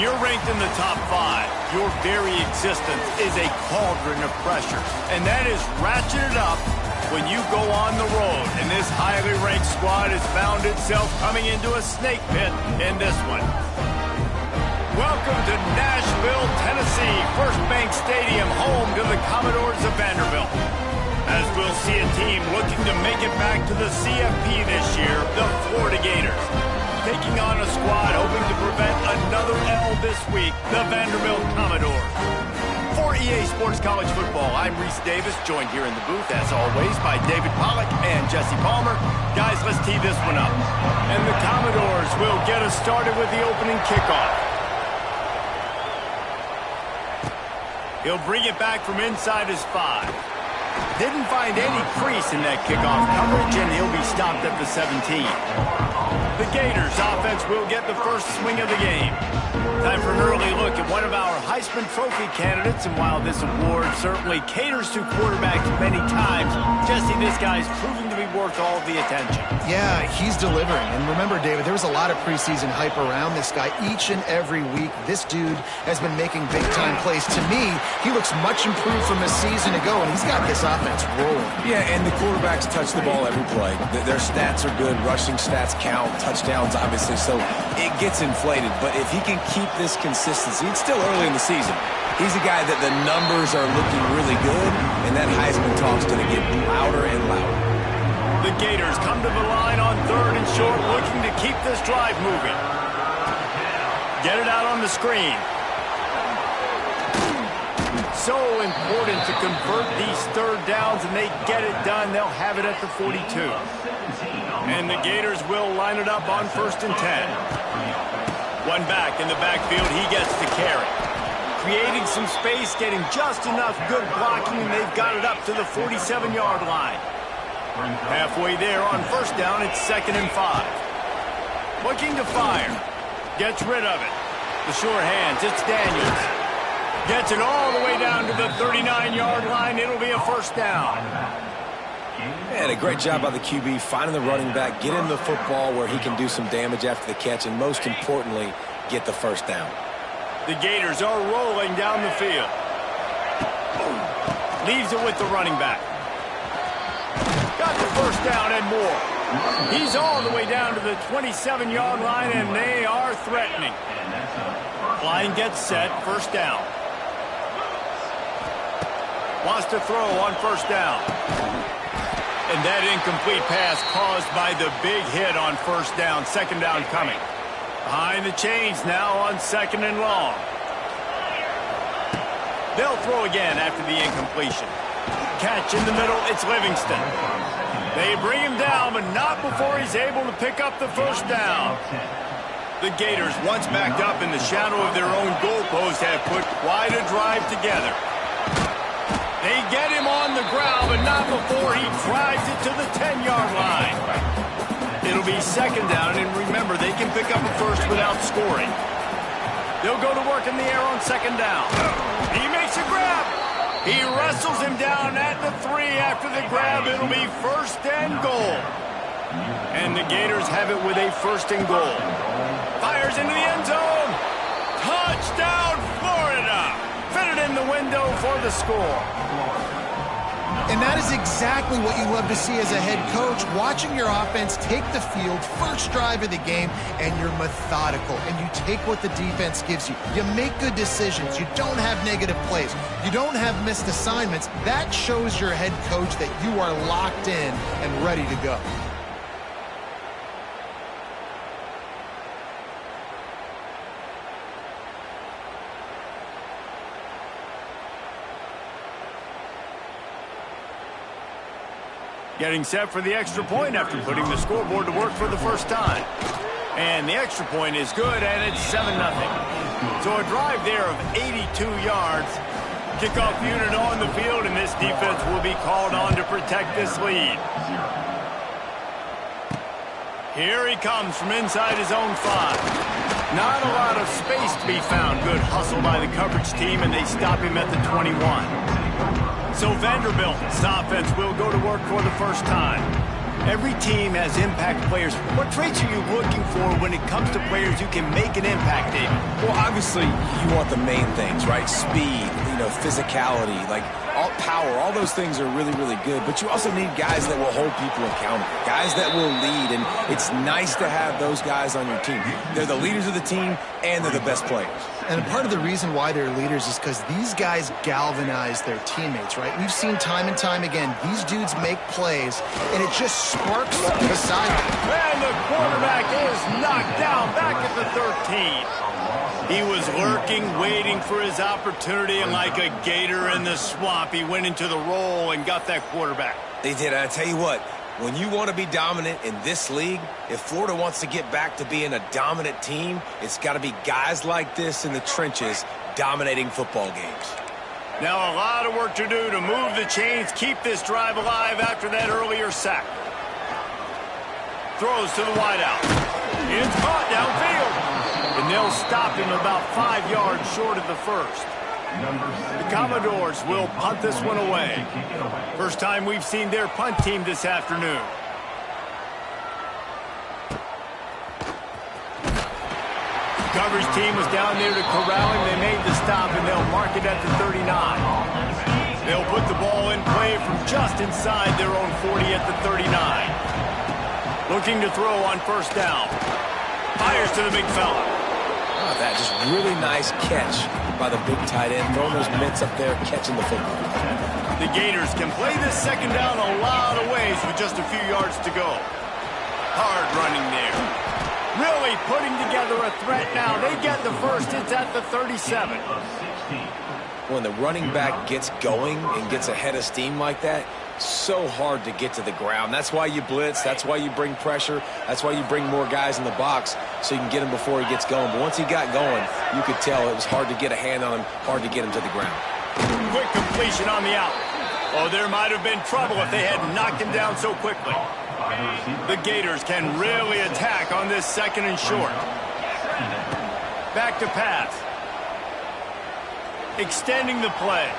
you're ranked in the top 5, your very existence is a cauldron of pressure. And that is ratcheted up when you go on the road. And this highly ranked squad has found itself coming into a snake pit in this one. Welcome to Nashville, Tennessee, First Bank Stadium, home to the Commodores of Vanderbilt. As we'll see a team looking to make it back to the CFP this year, the Florida Gators. Taking on a squad hoping to prevent another L this week, the Vanderbilt Commodores. For EA Sports College Football, I'm Reese Davis, joined here in the booth, as always, by David Pollack and Jesse Palmer. Guys, let's tee this one up. And the Commodores will get us started with the opening kickoff. He'll bring it back from inside his 5. Didn't find any crease in that kickoff coverage, and he'll be stopped at the 17. The Gators offense will get the first swing of the game. Time for an early look at one of our Heisman Trophy candidates, and while this award certainly caters to quarterbacks many times, Jesse, this guy's proving to be worth all the attention. Yeah, he's delivering. And remember, David, there was a lot of preseason hype around this guy each and every week. This dude has been making big-time plays. To me, he looks much improved from a season ago, and he's got this offense rolling. Yeah, and the quarterbacks touch the ball every play. Their stats are good. Rushing stats count. Touchdowns, obviously. So it gets inflated. But if he can keep this consistency, it's still early in the season. He's a guy that the numbers are looking really good, and that Heisman talk's going to get louder and louder. The Gators come to the line on 3rd and short, looking to keep this drive moving. Get it out on the screen. So important to convert these 3rd downs, and they get it done. They'll have it at the 42. And the Gators will line it up on 1st and 10. One back in the backfield, he gets the carry. Creating some space, getting just enough good blocking, and they've got it up to the 47-yard line. Halfway there on 1st down, it's 2nd and 5. Looking to fire. Gets rid of it. The sure hands, it's Daniels. Gets it all the way down to the 39-yard line. It'll be a 1st down. And a great job by the QB finding the running back, get him the football where he can do some damage after the catch, and most importantly, get the 1st down. The Gators are rolling down the field. Leaves it with the running back. Got the 1st down and more. He's all the way down to the 27-yard line, and they are threatening. Line gets set, 1st down. Wants to throw on 1st down. And that incomplete pass caused by the big hit on 1st down. 2nd down coming. Behind the chains now on 2nd and long. They'll throw again after the incompletion. Catch in the middle, it's Livingston. They bring him down, but not before he's able to pick up the 1st down. The Gators, once backed up in the shadow of their own goalpost, have put quite a drive together. They get him on the ground, but not before he drives it to the 10-yard line. It'll be 2nd down, and remember, they can pick up a 1st without scoring. They'll go to work in the air on 2nd down. He makes a grab. He wrestles him down at the 3 after the grab. It'll be 1st and goal. And the Gators have it with a 1st and goal. Fires into the end zone. Touchdown, Florida. Fitted in the window for the score. And that is exactly what you love to see as a head coach, watching your offense take the field, 1st drive of the game, and you're methodical, and you take what the defense gives you. You make good decisions. You don't have negative plays. You don't have missed assignments. That shows your head coach that you are locked in and ready to go. Getting set for the extra point after putting the scoreboard to work for the 1st time. And the extra point is good, and it's 7-0. So a drive there of 82 yards. Kickoff unit on the field, and this defense will be called on to protect this lead. Here he comes from inside his own 5. Not a lot of space to be found. Good hustle by the coverage team, and they stop him at the 21. So Vanderbilt's offense will go to work for the 1st time. Every team has impact players. What traits are you looking for when it comes to players who can make an impact, David? Well, obviously, you want the main things, right? Speed, physicality, like all power, all those things are really, really good. But you also need guys that will hold people accountable, guys that will lead. And it's nice to have those guys on your team. They're the leaders of the team, and they're the best players. And part of the reason why they're leaders is because these guys galvanize their teammates, right? We've seen time and time again, these dudes make plays, and it just sparks the side. And the quarterback is knocked down back at the 13. He was lurking, waiting for his opportunity, and like a gator in the swamp, he went into the roll and got that quarterback. They did. I tell you what, when you want to be dominant in this league, if Florida wants to get back to being a dominant team, it's got to be guys like this in the trenches dominating football games. Now a lot of work to do to move the chains, keep this drive alive after that earlier sack. Throws to the wideout. It's caught downfield. And they'll stop him about 5 yards short of the first. The Commodores will punt this one away. First time we've seen their punt team this afternoon. Coverage team was down there to corral him. They made the stop, and they'll mark it at the 39. They'll put the ball in play from just inside their own 40 at the 39. Looking to throw on first down. Fires to the big fella. Oh, that just really nice catch by the big tight end, throwing those mitts up there, catching the football. The Gators can play this second down a lot of ways with just a few yards to go. Hard running there. Really putting together a threat now. They get the first. It's at the 37. When the running back gets going and gets ahead of steam like that, so hard to get to the ground. That's why you blitz. That's why you bring pressure. That's why you bring more guys in the box so you can get him before he gets going. But once he got going, you could tell it was hard to get a hand on him, hard to get him to the ground. Quick completion on the out. Oh, there might have been trouble if they had knocked him down so quickly. The Gators can really attack on this second and short. Back to pass. Extending the play.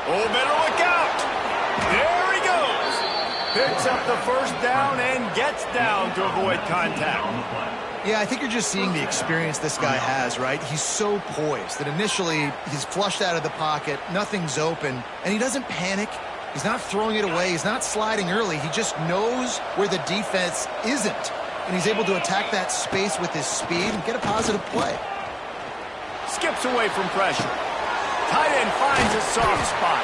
Oh, better look out. There he goes. Picks up the first down and gets down to avoid contact. Yeah, I think you're just seeing the experience this guy has, right? He's so poised that initially he's flushed out of the pocket, nothing's open, and he doesn't panic. He's not throwing it away. He's not sliding early. He just knows where the defense isn't, and he's able to attack that space with his speed and get a positive play. Skips away from pressure. Tight end finds a soft spot.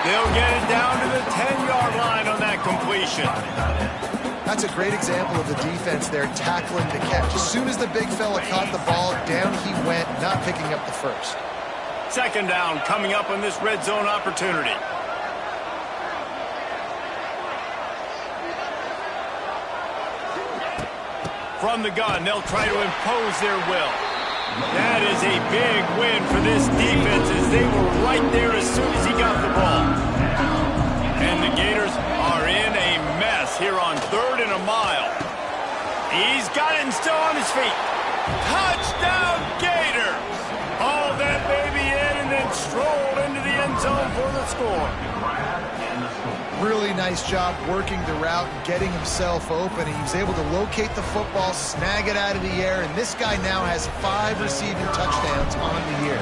They'll get it down to the 10-yard line on that completion. That's a great example of the defense there tackling the catch. As soon as the big fella caught the ball, down he went, not picking up the first. Second down coming up on this red zone opportunity. From the gun, they'll try to impose their will. That is a big win for this defense as they were right there as soon as he got the ball. And the Gators are in a mess here on 3rd and a mile. He's got it and still on his feet. Touchdown, Gators! Hauled that baby in and then strolled into the end zone for the score. Really nice job working the route and getting himself open. He was able to locate the football, snag it out of the air, and this guy now has 5 receiving touchdowns on the year.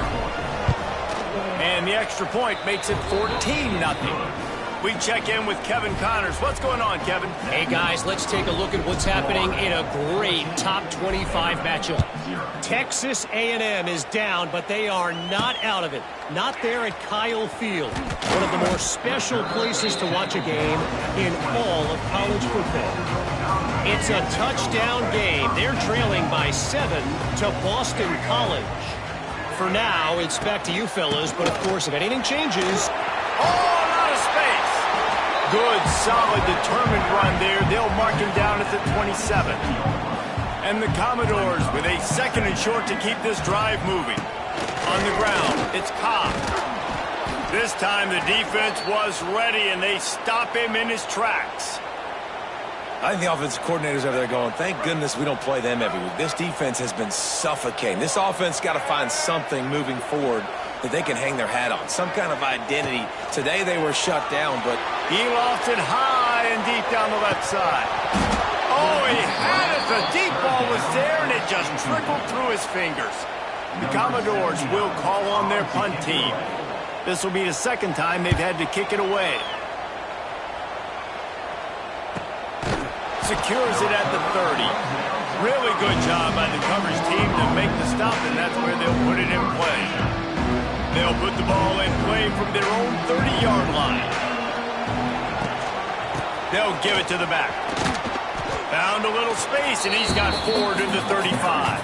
And the extra point makes it 14-0. We check in with Kevin Connors. What's going on, Kevin? Hey, guys, let's take a look at what's happening in a great top 25 matchup. Texas A&M is down, but they are not out of it. Not there at Kyle Field, one of the more special places to watch a game in all of college football. It's a touchdown game. They're trailing by 7 to Boston College. For now, it's back to you fellas, but of course, if anything changes... Oh, out of space! Good, solid, determined run there. They'll mark him down at the 27. And the Commodores with a second and short to keep this drive moving. On the ground, it's Cobb. This time the defense was ready, and they stop him in his tracks. I think the offensive coordinators over there going, thank goodness we don't play them every week. This defense has been suffocating. This offense got to find something moving forward that they can hang their hat on, some kind of identity. Today they were shut down, but he lost it high high and deep down the left side. Oh, he had it. The deep ball was there, and it just trickled through his fingers. The Commodores will call on their punt team. This will be the second time they've had to kick it away. Secures it at the 30. Really good job by the coverage team to make the stop, and that's where they'll put it in play. They'll put the ball in play from their own 30-yard line. They'll give it to the back. Found a little space, and he's got 4 to the 35.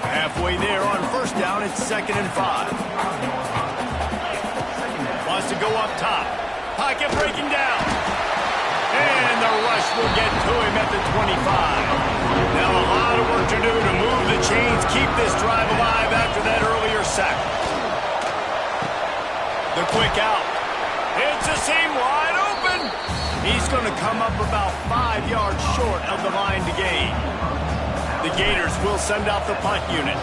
Halfway there on first down, it's 2nd and 5. Wants to go up top. Pocket breaking down. And the rush will get to him at the 25. Now a lot of work to do to move the chains, keep this drive alive after that earlier sack. The quick out. It's a seam wide open. He's going to come up about 5 yards short of the line to gain. The Gators will send out the punt unit.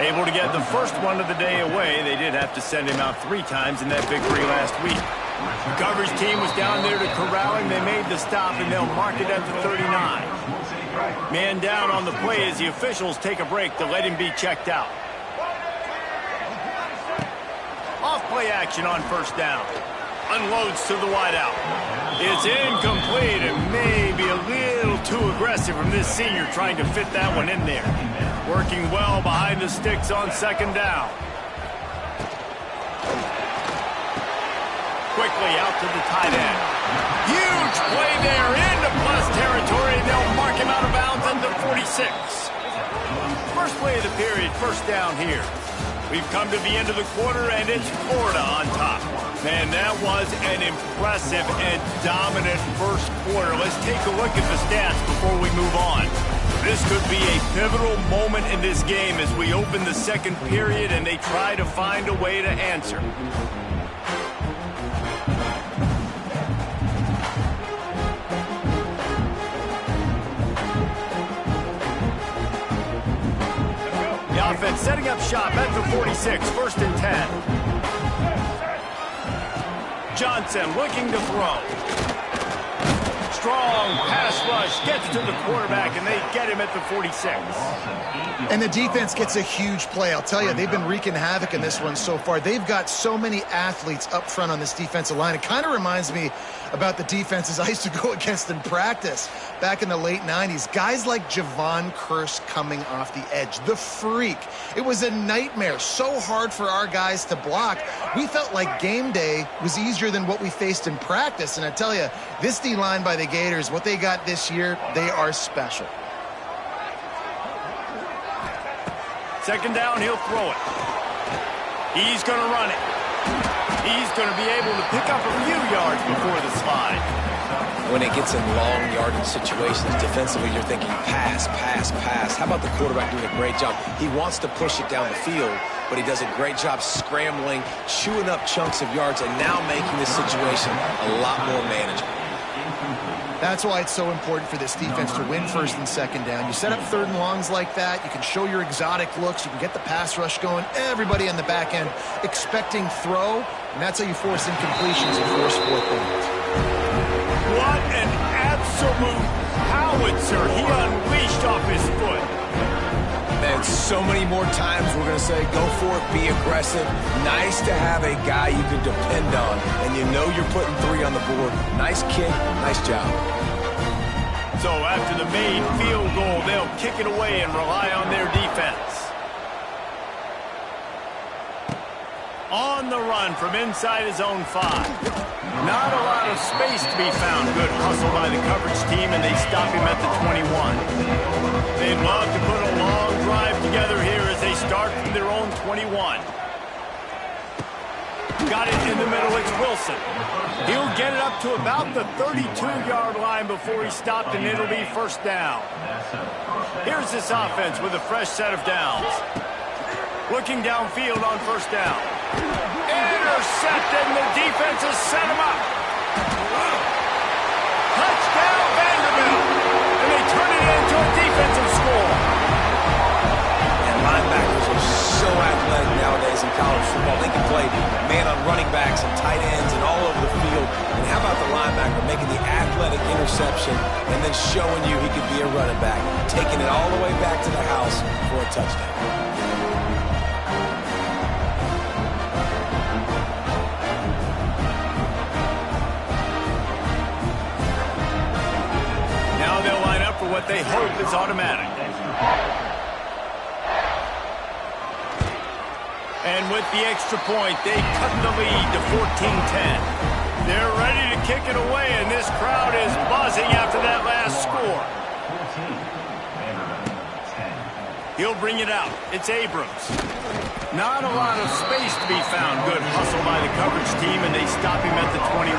Able to get the first one of the day away. They did have to send him out 3 times in that victory last week. The coverage team was down there to corral him. They made the stop, and they'll mark it at the 39. Man down on the play as the officials take a break to let him be checked out. Off play action on first down. Unloads to the wideout. It's incomplete and maybe a little too aggressive from this senior trying to fit that one in there. Working well behind the sticks on second down. Quickly out to the tight end. Huge play there into plus territory, and they'll mark him out of bounds at the 46. First play of the period, first down here. We've come to the end of the quarter, and it's Florida on top. Man, that was an impressive and dominant first quarter. Let's take a look at the stats before we move on. This could be a pivotal moment in this game as we open the second period and they try to find a way to answer. The offense setting up shop at the 46, 1st and 10. Johnson looking to throw. Strong pass rush, gets to the quarterback, and they get him at the 46. And the defense gets a huge play. I'll tell you, they've been wreaking havoc in this one so far. They've got so many athletes up front on this defensive line. It kind of reminds me about the defenses I used to go against in practice back in the late 90s. Guys like Javon Curse coming off the edge. The freak. It was a nightmare. So hard for our guys to block. We felt like game day was easier than what we faced in practice. And I tell you, this D-line by the Gators, what they got this year, they are special. Second down, he'll throw it. He's going to run it. He's going to be able to pick up a few yards before the slide. When it gets in long yardage situations, defensively, you're thinking pass, pass, pass. How about the quarterback doing a great job? He wants to push it down the field, but he does a great job scrambling, chewing up chunks of yards, and now making this situation a lot more manageable. That's why it's so important for this defense to win first and second down. You set up third and longs like that. You can show your exotic looks. You can get the pass rush going. Everybody on the back end expecting throw, and that's how you force incompletions and force 4th downs. What an absolute howitzer he unleashed off his foot. Man, so many more times we're going to say, go for it, be aggressive. Nice to have a guy you can depend on, and you know you're putting 3 on the board. Nice kick, nice job. So after the made field goal, they'll kick it away and rely on their defense. On the run from inside his own 5. Not a lot of space to be found. Good hustle by the coverage team, and they stop him at the 21. They'd love to put a long drive together here as they start from their own 21. Got it in the middle, it's Wilson. He'll get it up to about the 32-yard line before he stopped, and it'll be first down. Here's this offense with a fresh set of downs. Looking downfield on first down. Intercepted, and the defense has set him up. Touchdown, Vanderbilt. And they turn it into a defensive score. And linebackers are so athletic nowadays in college football. They can play man on running backs and tight ends and all over the field. And how about the linebackers? linebacker, making the athletic interception, and then showing you he could be a running back, taking it all the way back to the house for a touchdown. Now they'll line up for what they hope is automatic. And with the extra point, they cut the lead to 14-10. They're ready to kick it away, and this crowd is buzzing after that last score. He'll bring it out. It's Abrams. Not a lot of space to be found. Good hustle by the coverage team, and they stop him at the 21.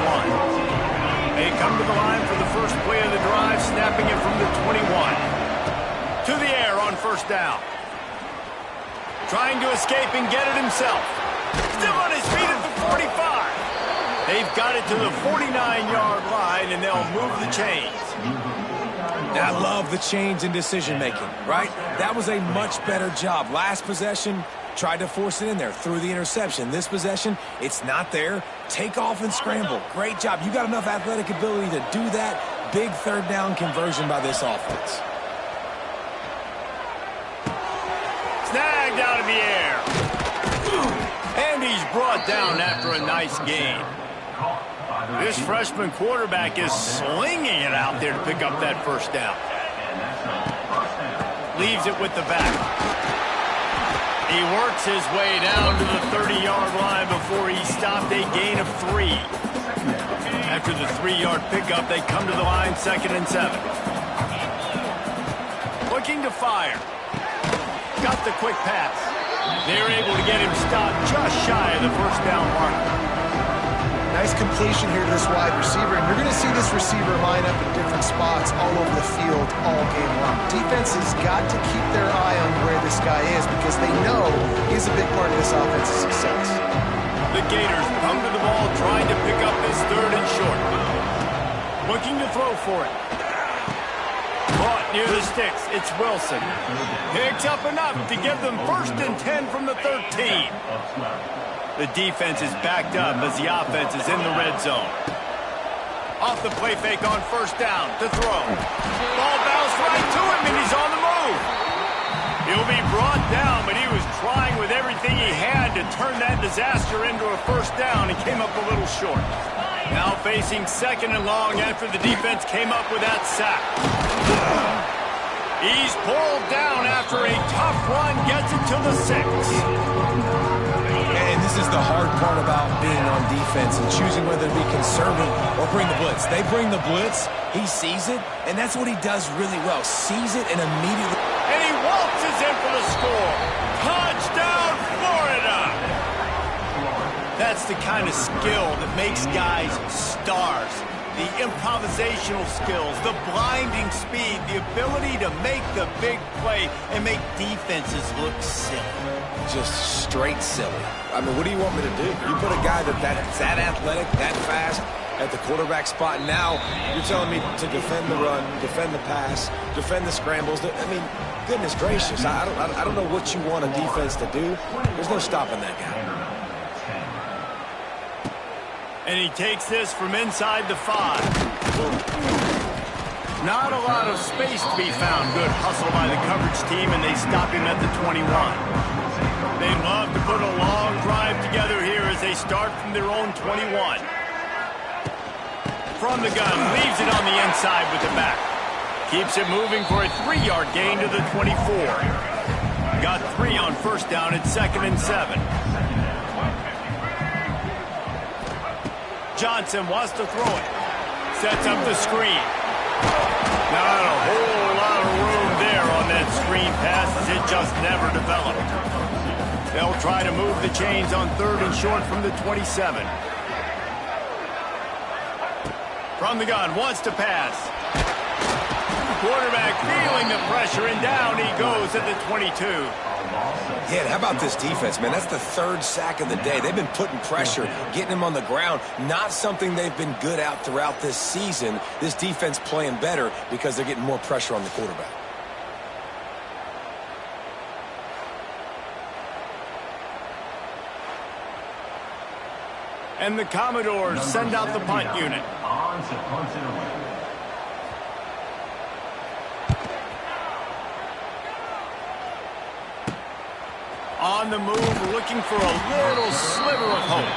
They come to the line for the first play of the drive, snapping it from the 21. To the air on first down. Trying to escape and get it himself. Still on his feet at the 45. They've got it to the 49-yard line, and they'll move the chains. I love the change in decision-making, right? That was a much better job. Last possession, tried to force it in there, threw the interception. This possession, it's not there. Take off and scramble. Great job. You got enough athletic ability to do that. Big third down conversion by this offense. Snagged out of the air. And he's brought down after a nice gain. This freshman quarterback is slinging it out there to pick up that first down. Leaves it with the back. He works his way down to the 30-yard line before he stopped a gain of 3. After the 3-yard pickup, they come to the line, 2nd and 7. Looking to fire. Got the quick pass. They're able to get him stopped just shy of the first down marker. Nice completion here to this wide receiver, and you're going to see this receiver line up in different spots all over the field all game long. Defense has got to keep their eye on where this guy is because they know he's a big part of this offense's success. The Gators come to the ball trying to pick up this 3rd and short. Looking to throw for it. Caught near the sticks. It's Wilson. Picks up enough to give them 1st and 10 from the 13. The defense is backed up as the offense is in the red zone. Off the play fake on first down to throw. Ball bounced right to him, and he's on the move. He'll be brought down, but he was trying with everything he had to turn that disaster into a first down and came up a little short. Now facing 2nd and long after the defense came up with that sack. He's pulled down after a tough run, gets it to the 6. And this is the hard part about being on defense and choosing whether to be conservative or bring the blitz. They bring the blitz, he sees it, and that's what he does really well. Sees it and immediately... And he waltzes in for the score. Touchdown, Florida! That's the kind of skill that makes guys stars. The improvisational skills, the blinding speed, the ability to make the big play and make defenses look silly. Just straight silly. I mean, what do you want me to do? You put a guy that's that athletic, that fast, at the quarterback spot. Now you're telling me to defend the run, defend the pass, defend the scrambles. I mean, goodness gracious. I don't know what you want a defense to do. There's no stopping that guy. And he takes this from inside the 5. Not a lot of space to be found. Good hustle by the coverage team, and they stop him at the 21. They love to put a long drive together here as they start from their own 21. From the gun, leaves it on the inside with the back. Keeps it moving for a 3-yard gain to the 24. Got 3 on first down at 2nd and 7. Johnson wants to throw it. Sets up the screen. Not a whole lot of room there on that screen pass as it just never developed. They'll try to move the chains on 3rd and short from the 27. From the gun, wants to pass. Quarterback feeling the pressure, and down he goes at the 22. Yeah, how about this defense, man? That's the 3rd sack of the day. They've been putting pressure, getting him on the ground. Not something they've been good at throughout this season. This defense playing better because they're getting more pressure on the quarterback. And the Commodores send out the punt unit. On the move, looking for a little sliver of hope.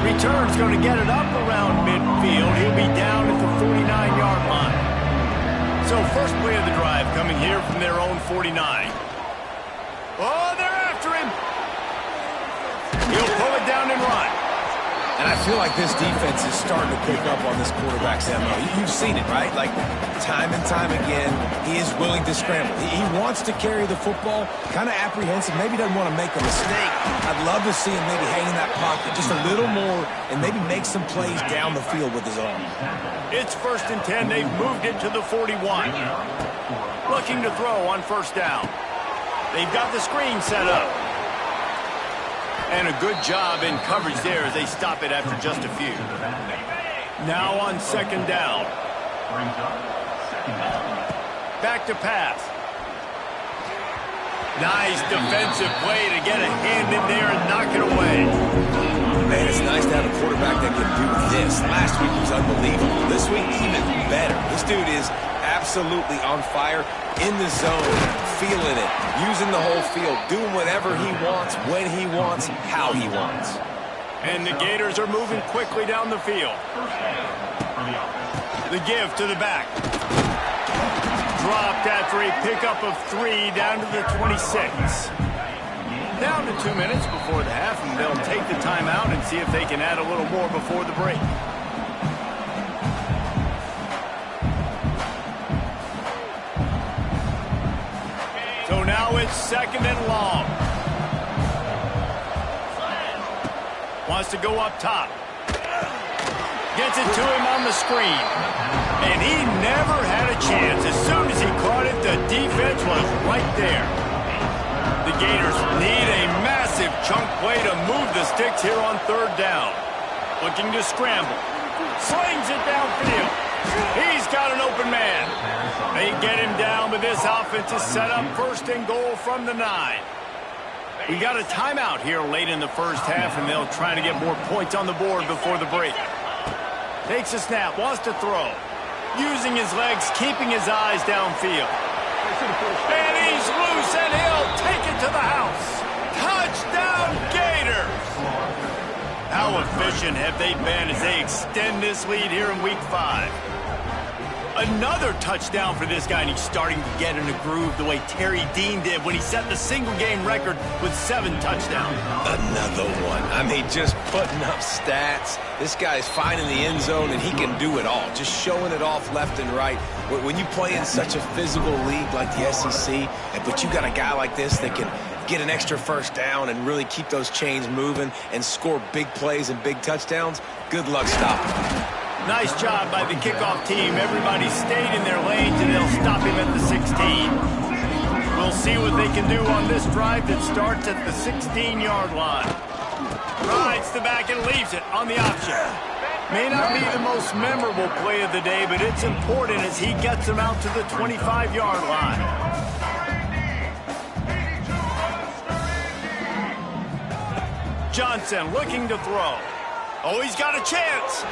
Return's going to get it up around midfield. He'll be down at the 49-yard line. So first play of the drive coming here from their own 49. Oh, they're after him. He'll pull it down and run. And I feel like this defense is starting to pick up on this quarterback's MO. You've seen it, right? Like, time and time again, he is willing to scramble. He wants to carry the football, kind of apprehensive, maybe doesn't want to make a mistake. I'd love to see him maybe hang in that pocket just a little more and maybe make some plays down the field with his arm. It's 1st and 10. They've moved it to the 41. Looking to throw on first down. They've got the screen set up. And a good job in coverage there as they stop it after just a few. Now on second down. Back to pass. Nice defensive play to get a hand in there and knock it away. Man, it's nice to have a quarterback that can do this. Last week was unbelievable. This week, even better. This dude is absolutely on fire, in the zone, feeling it, using the whole field, doing whatever he wants, when he wants, how he wants. And the Gators are moving quickly down the field. The give to the back. Dropped after a pickup of 3 down to the 26. Down to 2 minutes before the half, and they'll take the timeout and see if they can add a little more before the break. So now it's second and long. Wants to go up top. Gets it to him on the screen. And he never had a chance. As soon as he caught it, the defense was right there. The Gators need a massive chunk play to move the sticks here on third down. Looking to scramble. Slings it downfield. He's got an open man. They get him down, but this offense is set up 1st and goal from the 9. We got a timeout here late in the first half, and they'll try to get more points on the board before the break. Takes a snap, wants to throw. Using his legs, keeping his eyes downfield. And he's loose, and he'll take it to the house. Touchdown, Gators! How efficient have they been as they extend this lead here in Week 5? Another touchdown for this guy, and he's starting to get in a groove the way Terry Dean did when he set the single-game record with 7 touchdowns. Another one. I mean, just putting up stats. This guy's finding the end zone, and he can do it all. Just showing it off left and right. When you play in such a physical league like the SEC, but you got a guy like this that can get an extra first down and really keep those chains moving and score big plays and big touchdowns, good luck stopping him. Nice job by the kickoff team. Everybody stayed in their lanes, and they'll stop him at the 16. We'll see what they can do on this drive that starts at the 16-yard line. Rides the back and leaves it on the option. May not be the most memorable play of the day, but it's important as he gets them out to the 25-yard line. Johnson looking to throw. Oh, he's got a chance.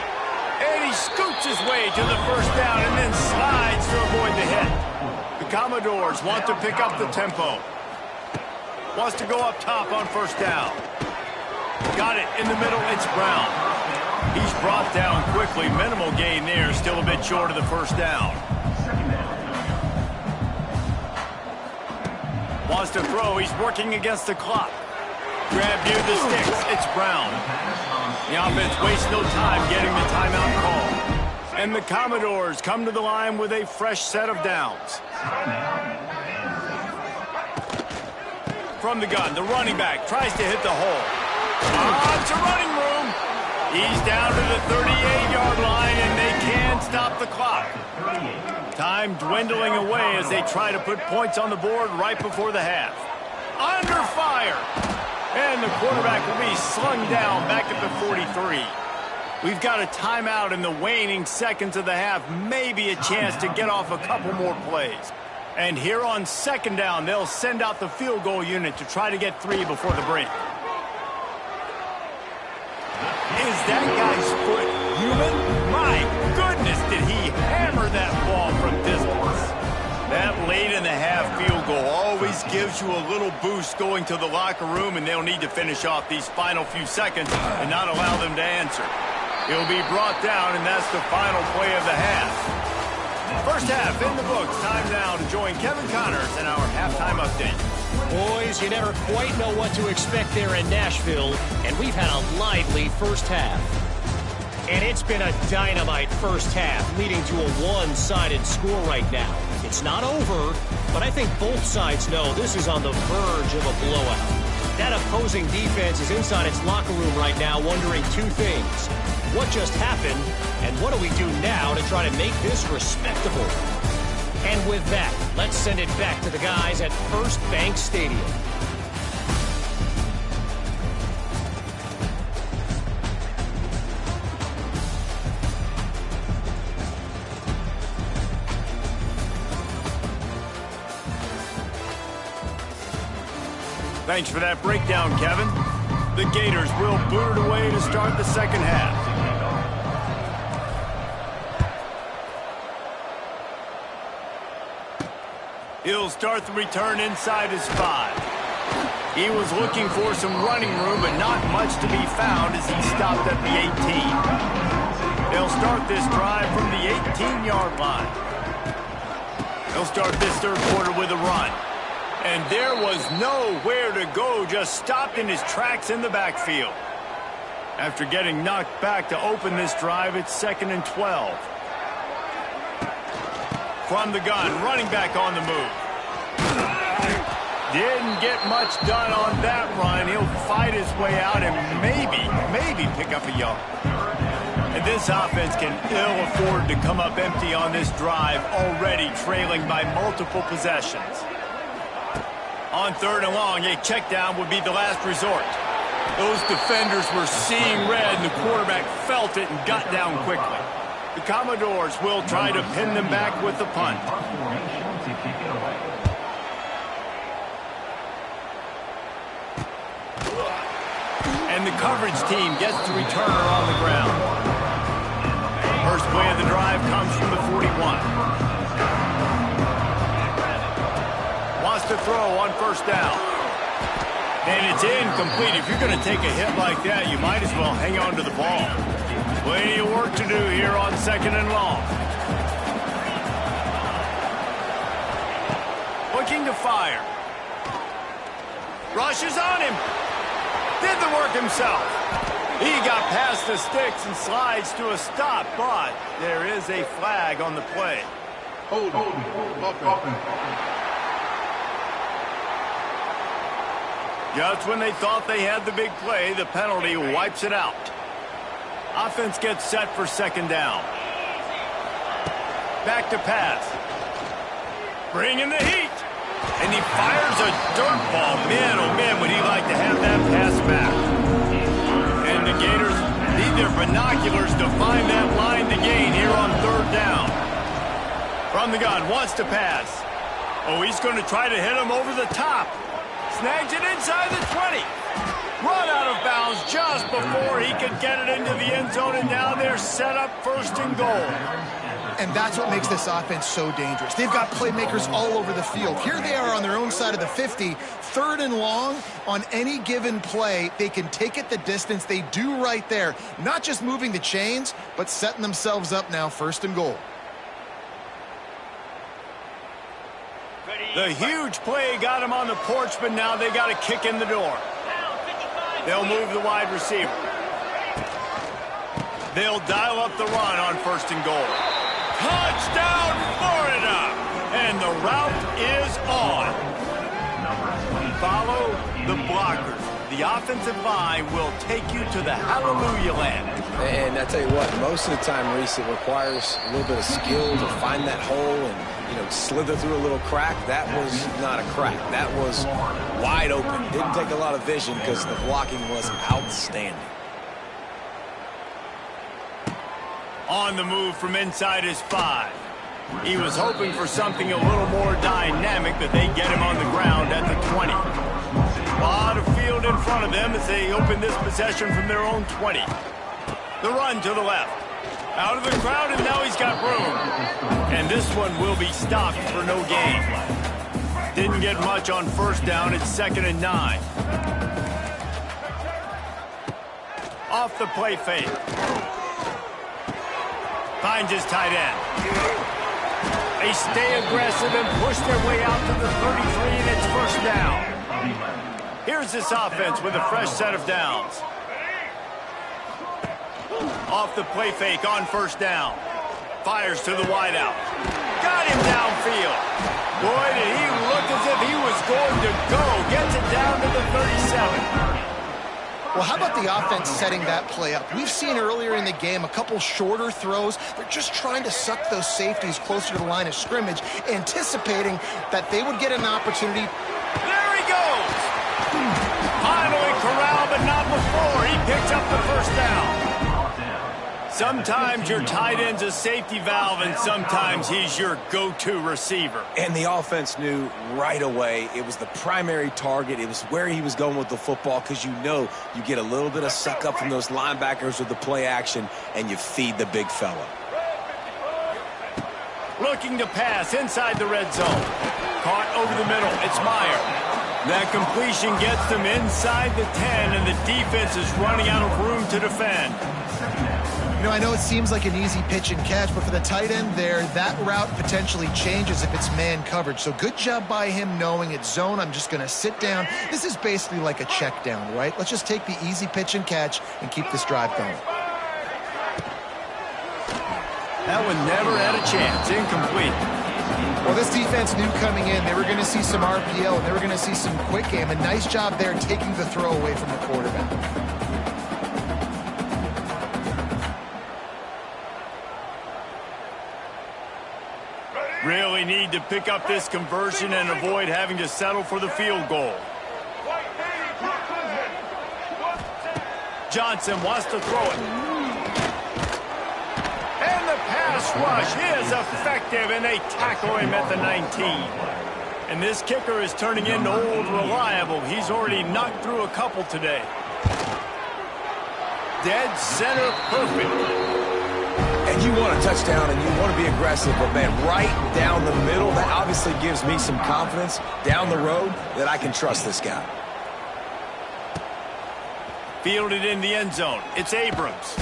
And he scoots his way to the first down and then slides to avoid the hit. The Commodores want to pick up the tempo. Wants to go up top on first down. Got it in the middle. It's Brown. He's brought down quickly. Minimal gain there. Still a bit short of the first down. Wants to throw. He's working against the clock. Grab near the sticks. It's Brown. The offense wastes no time getting the timeout call. And the Commodores come to the line with a fresh set of downs. From the gun, the running back tries to hit the hole. To running room. He's down to the 38-yard line, and they can't stop the clock. Time dwindling away as they try to put points on the board right before the half. Under fire. And the quarterback will be slung down back at the 43. We've got a timeout in the waning seconds of the half. Maybe a chance to get off a couple more plays. And here on second down, they'll send out the field goal unit to try to get 3 before the break. Is that guy's foot human? My goodness, did he hammer that ball from distance. That late in the half field goal always gives you a little boost going to the locker room, and they'll need to finish off these final few seconds and not allow them to answer. He'll be brought down, and that's the final play of the half. First half in the books. Time now to join Kevin Connors in our halftime update. Boys, you never quite know what to expect there in Nashville, and we've had a lively first half. And it's been a dynamite first half, leading to a one-sided score right now. It's not over, but I think both sides know this is on the verge of a blowout. That opposing defense is inside its locker room right now wondering two things. What just happened, and what do we do now to try to make this respectable? And with that, let's send it back to the guys at First Bank Stadium. Thanks for that breakdown, Kevin. The Gators will boot it away to start the second half. He'll start the return inside his 5. He was looking for some running room, but not much to be found as he stopped at the 18. They'll start this drive from the 18-yard line. They'll start this third quarter with a run. And there was nowhere to go, just stopped in his tracks in the backfield. After getting knocked back to open this drive, it's 2nd and 12. From the gun, running back on the move. Didn't get much done on that run. He'll fight his way out and maybe pick up a yard. And this offense can ill afford to come up empty on this drive, already trailing by multiple possessions. On 3rd and long, a check down would be the last resort. Those defenders were seeing red, and the quarterback felt it and got down quickly. The Commodores will try to pin them back with the punt. And the coverage team gets the returner on the ground. First play of the drive comes from the 41. Wants to throw on 1st down. And it's incomplete. If you're going to take a hit like that, you might as well hang on to the ball. Plenty of work to do here on 2nd and long. Looking to fire. Rushes on him. Did the work himself. He got past the sticks and slides to a stop, but there is a flag on the play. Hold on. Just when they thought they had the big play, the penalty wipes it out. Offense gets set for 2nd down. Back to pass. Bringing the heat. And he fires a dirt ball. Man, oh man, would he like to have that pass back. And the Gators need their binoculars to find that line to gain here on 3rd down. From the gun, wants to pass. Oh, he's going to try to hit him over the top. Snags it inside the 20. Run out of bounds just before he could get it into the end zone, and now they're set up 1st and goal. And that's what makes this offense so dangerous. They've got playmakers all over the field. Here they are on their own side of the 50, 3rd and long. On any given play, they can take it the distance. They do right there. Not just moving the chains, but setting themselves up now 1st and goal. The huge play got him on the porch, but now they got a kick in the door. They'll move the wide receiver. They'll dial up the run on 1st and goal. Touchdown, Florida! And the route is on. Follow the blockers. The offensive line will take you to the hallelujah land. And I tell you what, most of the time, Reese, it requires a little bit of skill to find that hole and, slither through a little crack. That was not a crack. That was wide open. Didn't take a lot of vision because the blocking was outstanding. On the move from inside his 5. He was hoping for something a little more dynamic, but they get him on the ground at the 20. A lot of field in front of them as they open this possession from their own 20. The run to the left. Out of the crowd, and now he's got room. And this one will be stopped for no gain. Didn't get much on first down. It's 2nd and 9. Off the play fake. Finds his tight end. They stay aggressive and push their way out to the 33, and it's first down. Here's this offense with a fresh set of downs. Off the play fake on first down. Fires to the wideout. Got him downfield. Boy, did he look as if he was going to go. Gets it down to the 37. Well, how about the offense setting that play up? We've seen earlier in the game a couple shorter throws. They're just trying to suck those safeties closer to the line of scrimmage, anticipating that they would get an opportunity. There he goes. Finally corralled, but not before. He picks up the first down. Sometimes your tight end's a safety valve, and sometimes he's your go-to receiver. And the offense knew right away it was the primary target. It was where he was going with the football, because you know you get a little bit of suck up from those linebackers with the play action, and you feed the big fella. Looking to pass inside the red zone. Caught over the middle. It's Meyer. That completion gets them inside the 10, and the defense is running out of room to defend. You know, I know it seems like an easy pitch and catch, but for the tight end there, that route potentially changes if it's man coverage. So good job by him knowing it's zone. I'm just going to sit down. This is basically like a check down, right? Let's just take the easy pitch and catch and keep this drive going. That one never had a chance. Incomplete. Well, this defense knew coming in they were going to see some RPO, and they were going to see some quick game. A nice job there taking the throw away from the quarterback. Really need to pick up this conversion and avoid having to settle for the field goal. Johnson wants to throw it. And the pass rush is effective, and they tackle him at the 19. And this kicker is turning into old reliable. He's already knocked through a couple today. Dead center perfect. And you want a touchdown, and you want to be aggressive, but, man, right down the middle, that obviously gives me some confidence down the road that I can trust this guy. Fielded in the end zone. It's Abrams.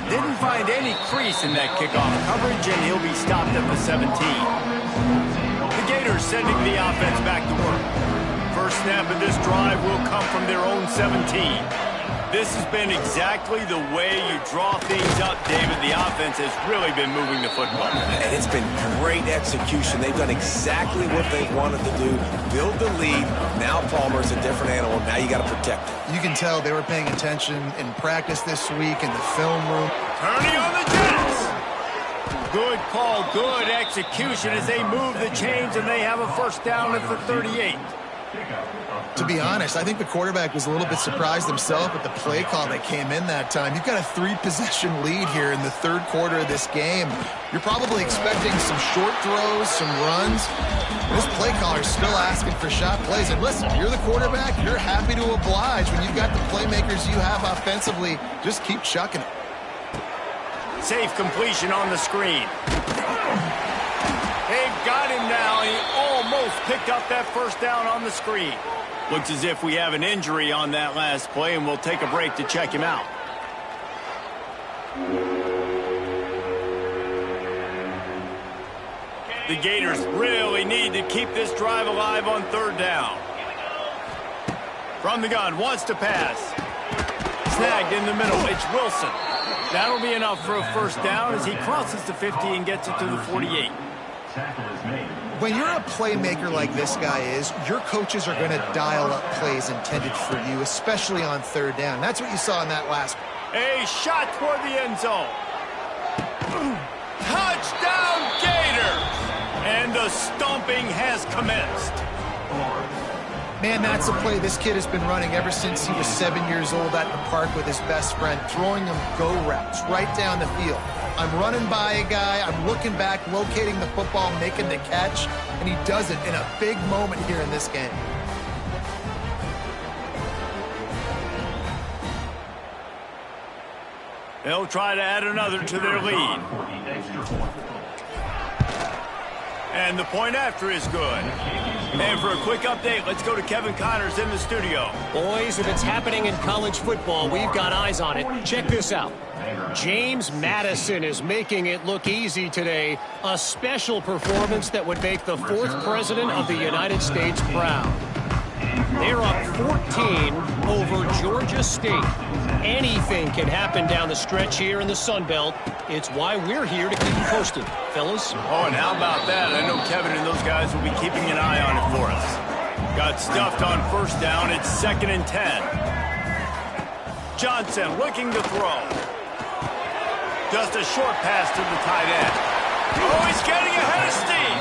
Didn't find any crease in that kickoff coverage, and he'll be stopped at the 17. The Gators sending the offense back to work. First snap of this drive will come from their own 17. This has been exactly the way you draw things up, David. The offense has really been moving the football. And it's been great execution. They've done exactly what they wanted to do. Build the lead. Now Palmer's a different animal. Now you got to protect him. You can tell they were paying attention in practice this week in the film room. Turning on the Jets. Good call, good execution as they move the chains, and they have a first down at the 38. To be honest, I think the quarterback was a little bit surprised himself with the play call that came in that time. You've got a 3-possession lead here in the third quarter of this game. You're probably expecting some short throws, some runs. This play caller's still asking for shot plays. And listen, you're the quarterback, you're happy to oblige. When you've got the playmakers you have offensively, just keep chucking it. Safe completion on the screen. They've got him now. He almost picked up that first down on the screen. Looks as if we have an injury on that last play, and we'll take a break to check him out. The Gators really need to keep this drive alive on third down. From the gun, wants to pass. Snagged in the middle. It's Wilson. That'll be enough for a first down as he crosses the 50 and gets it to the 48. When you're a playmaker like this guy is, your coaches are going to dial up plays intended for you, especially on third down. That's what you saw in that last one. A shot toward the end zone. Touchdown, Gators! And the stomping has commenced. Man, that's a play this kid has been running ever since he was 7 years old at the park with his best friend, throwing him go routes right down the field. I'm running by a guy, I'm looking back, locating the football, making the catch, and he does it in a big moment here in this game. They'll try to add another to their lead. And the point after is good. And for a quick update, let's go to Kevin Connors in the studio. Boys, if it's happening in college football, we've got eyes on it. Check this out. James Madison is making it look easy today. A special performance that would make the 4th president of the United States proud. They're up 14 over Georgia State. Anything can happen down the stretch here in the Sun Belt. It's why we're here to keep you posted, fellas. Oh, and how about that? I know Kevin and those guys will be keeping an eye on it for us. Got stuffed on first down. It's 2nd and 10. Johnson looking to throw. Just a short pass to the tight end. Oh, he's getting ahead of steam.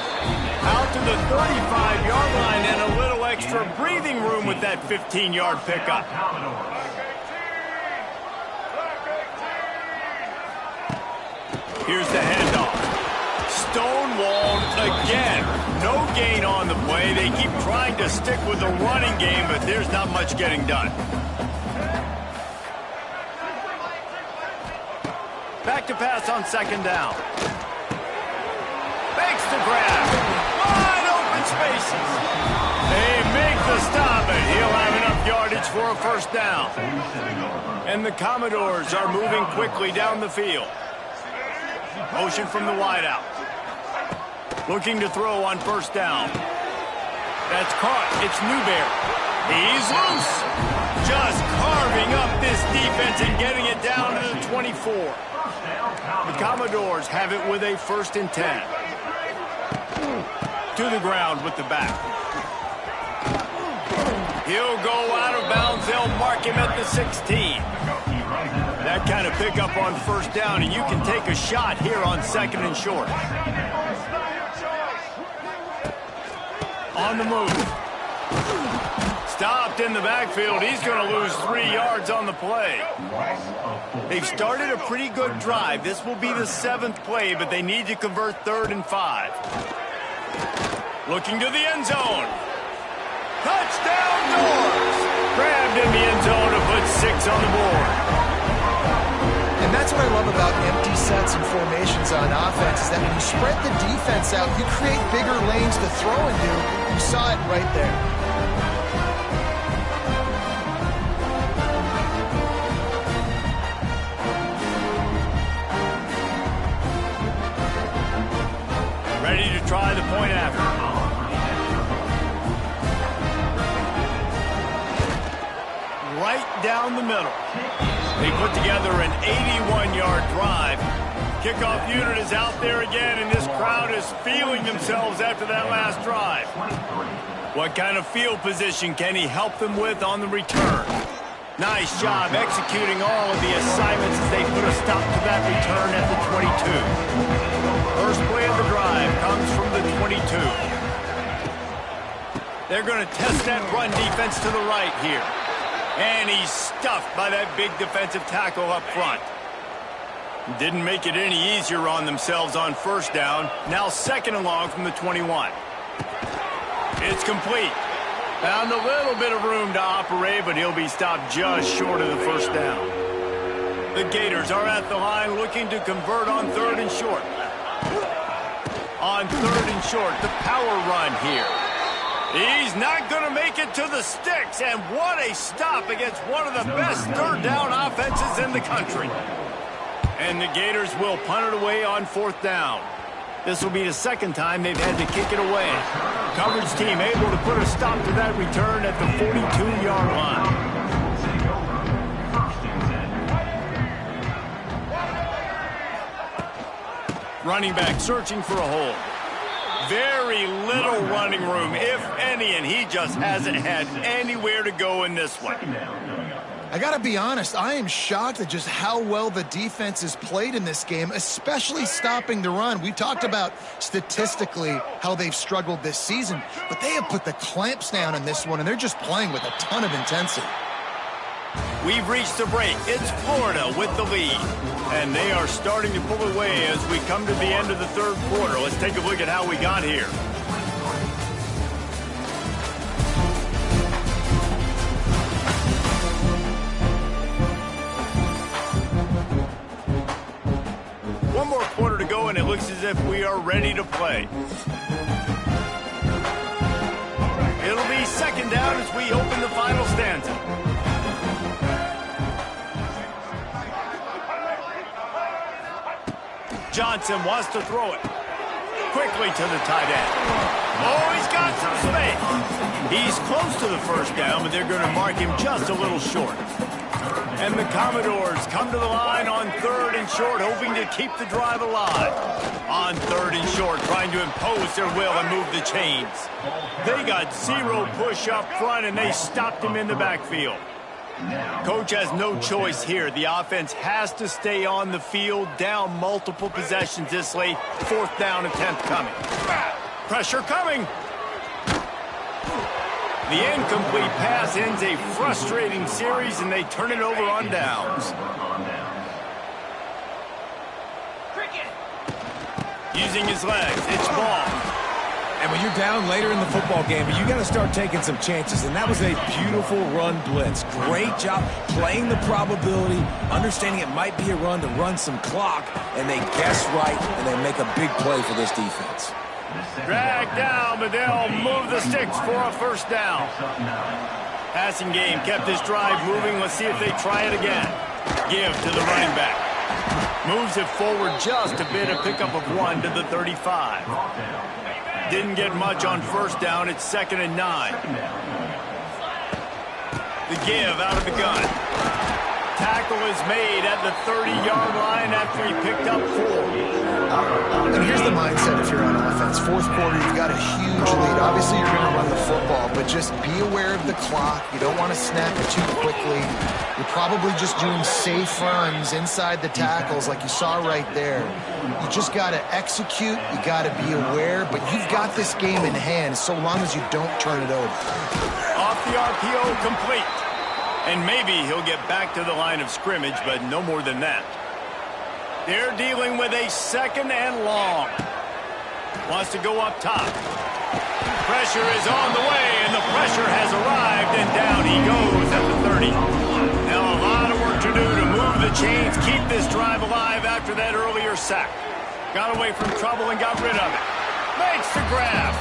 Out to the 35-yard line and a little extra breathing room with that 15-yard pickup. Here's the handoff. Stonewalled again. No gain on the play. They keep trying to stick with the running game, but there's not much getting done. Back to pass on 2nd down. Makes the grab. Wide open spaces. They make the stop, and he'll have enough yardage for a first down. And the Commodores are moving quickly down the field. Motion from the wideout. Looking to throw on first down. That's caught. It's Newberry. He's loose. Just carving up this defense and getting it down to the 24. The Commodores have it with a 1st and 10. To the ground with the back. He'll go out of bounds. They'll mark him at the 16. That kind of pickup on first down, and you can take a shot here on 2nd and short. On the move. Stopped in the backfield. He's going to lose 3 yards on the play. They've started a pretty good drive. This will be the 7th play, but they need to convert 3rd and 5. Looking to the end zone. Touchdown Doors! Grabbed in the end zone to put 6 on the board. And that's what I love about empty sets and formations on offense, is that when you spread the defense out, you create bigger lanes to throw into. You saw it right there. Ready to try the point after. Right down the middle. They put together an 81-yard drive. Kickoff unit is out there again, and this crowd is feeling themselves after that last drive. What kind of field position can he help them with on the return? Nice job executing all of the assignments as they put a stop to that return at the 22. First play of the drive comes from the 22. They're going to test that run defense to the right here. And he's stuffed by that big defensive tackle up front. Didn't make it any easier on themselves on first down. Now 2nd and long from the 21. It's complete. Found a little bit of room to operate, but he'll be stopped just short of the first down. The Gators are at the line looking to convert on 3rd and short. On 3rd and short, the power run here. He's not going to make it to the sticks, and what a stop against one of the best 3rd down offenses in the country. And the Gators will punt it away on 4th down. This will be the 2nd time they've had to kick it away. Coverage team able to put a stop to that return at the 42-yard line. Running back searching for a hole. Very little running room, if any, and he just hasn't had anywhere to go in this one. I got to be honest, I am shocked at just how well the defense has played in this game, especially stopping the run. We've talked about statistically how they've struggled this season, but they have put the clamps down in this one, and they're just playing with a ton of intensity. We've reached the break. It's Florida with the lead. And they are starting to pull away as we come to the end of the 3rd quarter. Let's take a look at how we got here. and it looks as if we are ready to play. It'll be second down as we open the final stanza. Johnson wants to throw it. Quickly to the tight end. Oh, he's got some space. He's close to the first down, but they're going to mark him just a little short. And the Commodores come to the line on 3rd and short, hoping to keep the drive alive. On 3rd and short, trying to impose their will and move the chains. They got 0 push up front, and they stopped him in the backfield. Coach has no choice here. The offense has to stay on the field, down multiple possessions this late. 4th down attempt coming. Pressure coming. The incomplete pass ends a frustrating series, and they turn it over on downs. Using his legs, it's ball. And when you're down later in the football game, you got to start taking some chances. And that was a beautiful run blitz. Great job playing the probability, understanding it might be a run to run some clock, and they guess right, and they make a big play for this defense. Drag down, but they'll move the sticks for a first down. Passing game kept this drive moving. Let's see if they try it again. Give to the running back. Moves it forward just a bit, a pickup of 1 to the 35. Didn't get much on first down. It's 2nd and 9. The give out of the gun. Tackle is made at the 30-yard line after he picked up 4. And here's the mindset if you're on offense. 4th quarter, you've got a huge lead. Obviously, you're going to run the football, but just be aware of the clock. You don't want to snap it too quickly. You're probably just doing safe runs inside the tackles like you saw right there. You just got to execute. You got to be aware, but you've got this game in hand so long as you don't turn it over. Off the RPO, complete. And maybe he'll get back to the line of scrimmage, but no more than that. They're dealing with a 2nd and long. Wants to go up top. Pressure is on the way, and the pressure has arrived, and down he goes at the 30. Now a lot of work to do to move the chains, keep this drive alive after that earlier sack. Got away from trouble and got rid of it. Makes the grab.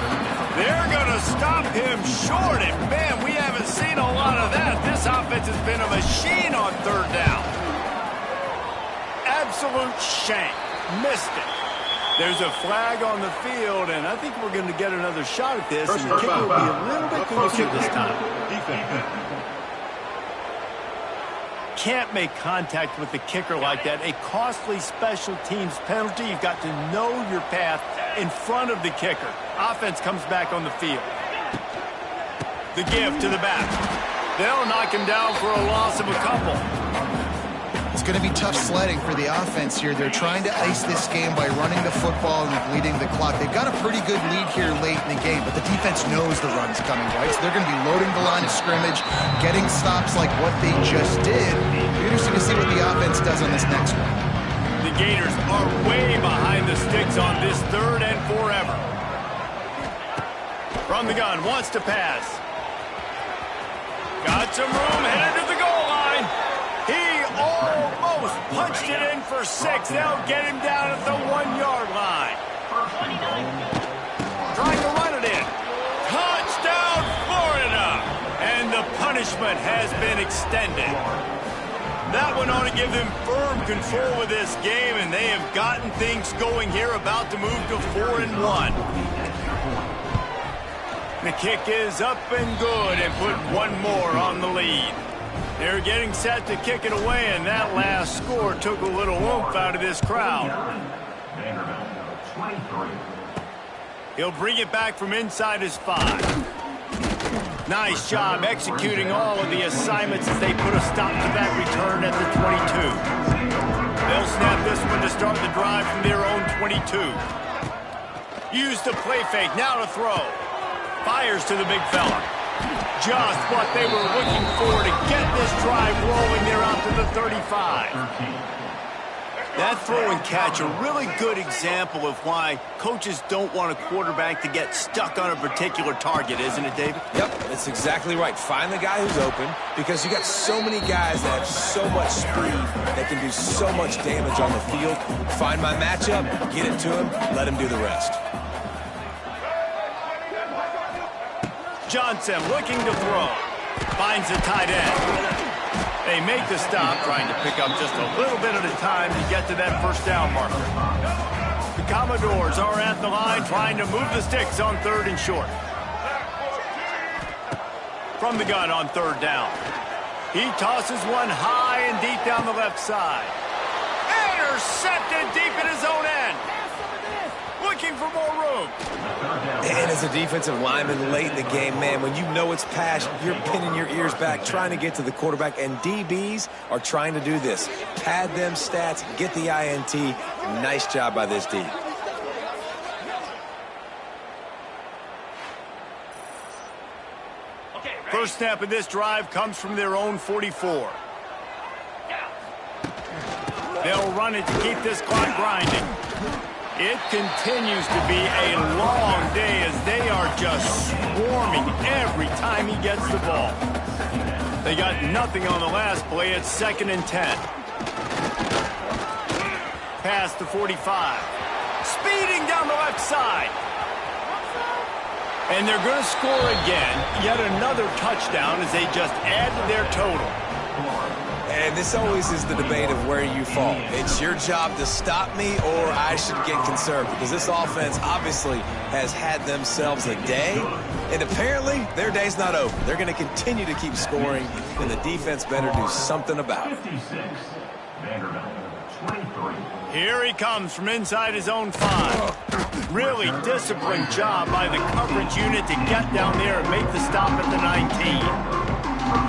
They're going to stop him short, and man, we haven't seen a lot of that. This offense has been a machine on 3rd down. Absolute shank. Missed it. There's a flag on the field, and I think we're going to get another shot at this, and the kicker will be a little bit closer this time. Can't make contact with the kicker like that. A costly special teams penalty. You've got to know your path in front of the kicker. Offense comes back on the field. The give to the back. They'll knock him down for a loss of a couple. It's going to be tough sledding for the offense here. They're trying to ice this game by running the football and bleeding the clock. They've got a pretty good lead here late in the game, but the defense knows the run's coming, right? So they're going to be loading the line of scrimmage, getting stops like what they just did. It'll be interesting to see what the offense does on this next one. The Gators are way behind the sticks on this 3rd and forever. From the gun, wants to pass. Got some room, headed to the goal line. He almost punched it in for 6. They'll get him down at the 1-yard line. Trying to run it in. Touchdown, Florida! And the punishment has been extended. That one ought to give them firm control of this game, and they have gotten things going here, about to move to 4 and 1. The kick is up and good, and put one more on the lead. They're getting set to kick it away, and that last score took a little oomph out of this crowd. He'll bring it back from inside his 5. Nice job executing all of the assignments as they put a stop to that return at the 22. They'll snap this one to start the drive from their own 22. Use the play fake, now to throw. Fires to the big fella. Just what they were looking for to get this drive rolling. They're out to the 35. That throw and catch, a really good example of why coaches don't want a quarterback to get stuck on a particular target, isn't it, David? Yep, that's exactly right. Find the guy who's open, because you got so many guys that have so much speed that can do so much damage on the field. Find my matchup, get it to him, let him do the rest. Johnson looking to throw. Finds the tight end. They make the stop, trying to pick up just a little bit at a time to get to that first down marker. The Commodores are at the line trying to move the sticks on 3rd and short. From the gun on 3rd down. He tosses one high and deep down the left side. Intercepted deep in his own end. Looking for more room. And as a defensive lineman late in the game, man, when you know it's pass, you're pinning your ears back, trying to get to the quarterback, and DBs are trying to do this. Pad them stats, get the INT. Nice job by this D. First snap of this drive comes from their own 44. They'll run it to keep this clock grinding. It continues to be a long day as they are just swarming every time he gets the ball. They got nothing on the last play. It's 2nd and 10. Pass to 45. Speeding down the left side. And they're going to score again. Yet another touchdown as they just add to their total. And this always is the debate of where you fall. It's your job to stop me, or I should get conservative, because this offense obviously has had themselves a day, and apparently their day's not over. They're going to continue to keep scoring, and the defense better do something about it. Here he comes from inside his own 5. Really disciplined job by the coverage unit to get down there and make the stop at the 19.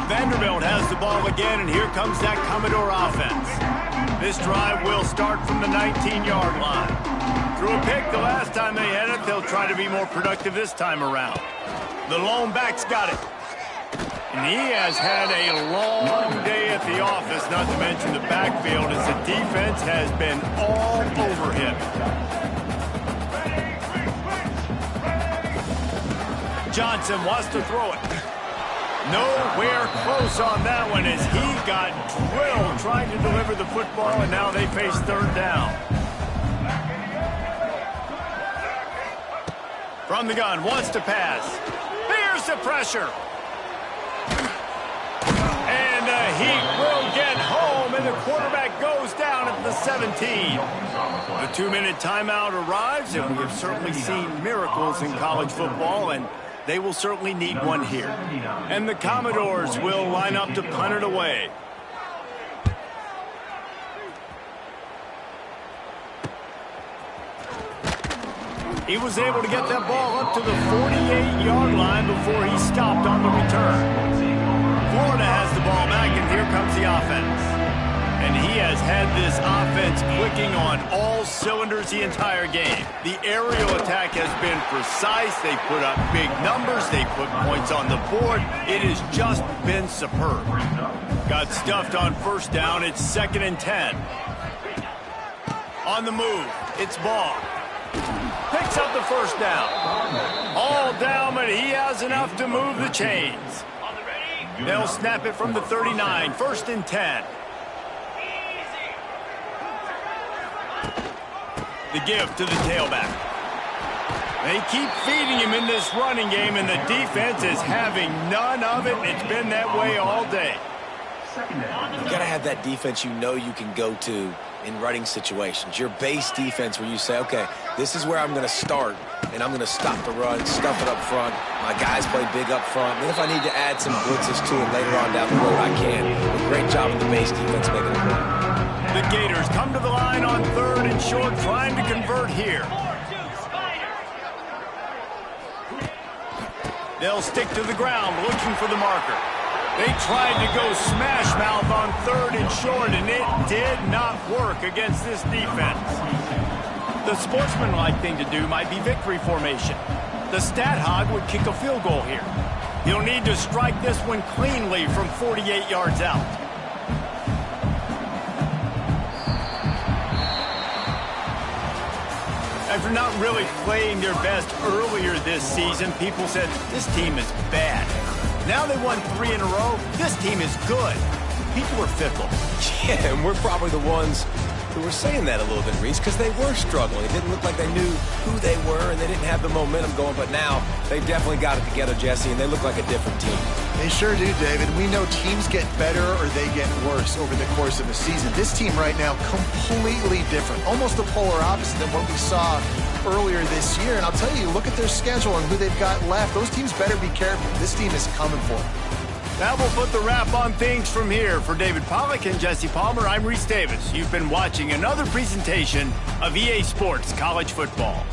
Vanderbilt has the ball again, and here comes that Commodore offense. This drive will start from the 19-yard line. Threw a pick the last time they had it. They'll try to be more productive this time around. The lone back's got it. And he has had a long day at the office, not to mention the backfield, as the defense has been all over him. Johnson wants to throw it. Nowhere close on that one as he got drilled trying to deliver the football, and now they face 3rd down. From the gun, wants to pass. Here's the pressure. And the Heat will get home, and the quarterback goes down at the 17. The 2-minute timeout arrives, and we have certainly seen miracles in college football, and they will certainly need one here. And the Commodores will line up to punt it away. He was able to get that ball up to the 48-yard line before he stopped on the return. Florida has the ball back, and here comes the offense. And he has had this offense clicking on all cylinders the entire game. The aerial attack has been precise. They put up big numbers. They put points on the board. It has just been superb. Got stuffed on 1st down. It's 2nd and 10. On the move, it's Ball. Picks up the 1st down. All down, but he has enough to move the chains. They'll snap it from the 39. 1st and 10. The give to the tailback. They keep feeding him in this running game, and the defense is having none of it, and it's been that way all day. You got to have that defense you know you can go to in running situations. Your base defense where you say, okay, this is where I'm going to start, and I'm going to stop the run, stuff it up front. My guys play big up front. And if I need to add some blitzes to it later on down the road, I can. A great job of the base defense making it work. The Gators come to the line on 3rd and short, trying to convert here. They'll stick to the ground, looking for the marker. They tried to go smash mouth on 3rd and short, and it did not work against this defense. The sportsmanlike thing to do might be victory formation. The stat hog would kick a field goal here. He'll need to strike this one cleanly from 48 yards out. After not really playing their best earlier this season, people said, this team is bad. Now they won 3 in a row. This team is good. People are fickle. Yeah, and we're probably the ones who were saying that a little bit, Reese, because they were struggling. It didn't look like they knew who they were, and they didn't have the momentum going. But now they've definitely got it together, Jesse, and they look like a different team. They sure do, David. We know teams get better or they get worse over the course of a season. This team right now, completely different. Almost the polar opposite than what we saw earlier this year. And I'll tell you, look at their schedule and who they've got left. Those teams better be careful. This team is coming for them. That will put the wrap on things from here. For David Pollack and Jesse Palmer, I'm Reese Davis. You've been watching another presentation of EA Sports College Football.